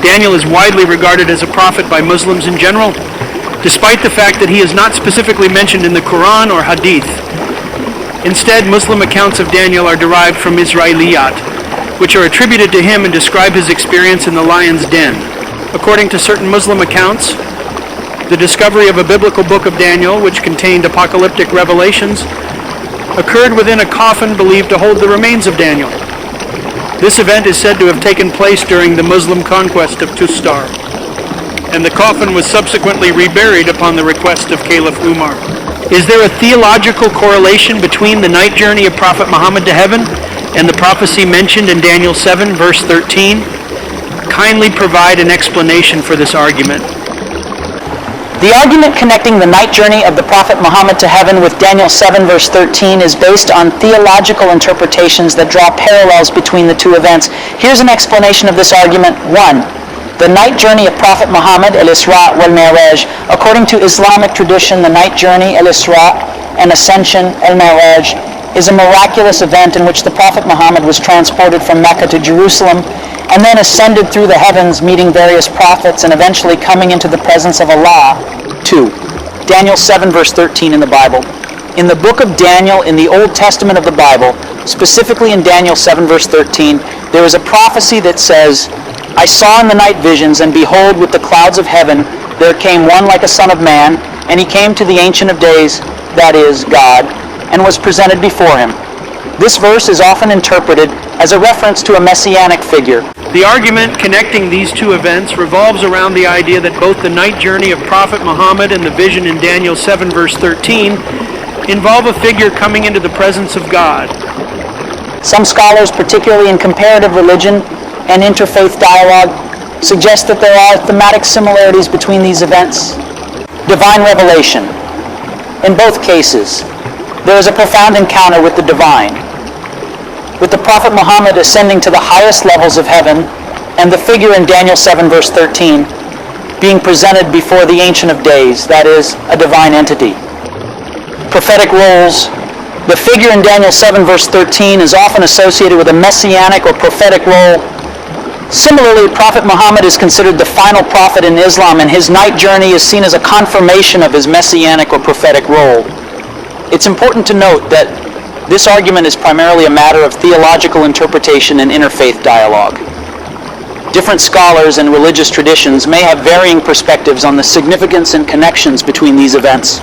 Daniel is widely regarded as a prophet by Muslims in general, despite the fact that he is not specifically mentioned in the Qur'an or hadith. Instead, Muslim accounts of Daniel are derived from Isra'iliyyat, which are attributed to him and describe his experience in the lion's den. According to certain Muslim accounts, the discovery of a biblical book of Daniel, which contained apocalyptic revelations, occurred within a coffin believed to hold the remains of Daniel. This event is said to have taken place during the Muslim conquest of Tustar, and the coffin was subsequently reburied upon the request of Caliph Umar. Is there a theological correlation between the night journey of Prophet Muhammad to heaven and the prophecy mentioned in Daniel 7, verse 13? Kindly provide an explanation for this argument. The argument connecting the night journey of the Prophet Muhammad to heaven with Daniel 7 verse 13 is based on theological interpretations that draw parallels between the two events. Here's an explanation of this argument. 1. The night journey of Prophet Muhammad, al-Isra' wal-Mi'raj. According to Islamic tradition, the night journey, al-Isra' and ascension, al-Mi'raj, is a miraculous event in which the Prophet Muhammad was transported from Mecca to Jerusalem and then ascended through the heavens, meeting various prophets and eventually coming into the presence of Allah. 2. Daniel 7 verse 13 in the Bible. In the book of Daniel in the Old Testament of the Bible, specifically in Daniel 7 verse 13, there is a prophecy that says, I saw in the night visions, and behold, with the clouds of heaven, there came one like a son of man, and he came to the Ancient of Days, that is, God, and was presented before him. This verse is often interpreted as a reference to a messianic figure. The argument connecting these two events revolves around the idea that both the night journey of Prophet Muhammad and the vision in Daniel 7 verse 13 involve a figure coming into the presence of God. Some scholars, particularly in comparative religion and interfaith dialogue, suggest that there are thematic similarities between these events. Divine revelation. In both cases, there is a profound encounter with the divine, with the Prophet Muhammad ascending to the highest levels of heaven and the figure in Daniel 7 verse 13 being presented before the Ancient of Days, that is, a divine entity. Prophetic roles. The figure in Daniel 7 verse 13 is often associated with a messianic or prophetic role. Similarly, Prophet Muhammad is considered the final prophet in Islam, and his night journey is seen as a confirmation of his messianic or prophetic role. It's important to note that this argument is primarily a matter of theological interpretation and interfaith dialogue. Different scholars and religious traditions may have varying perspectives on the significance and connections between these events.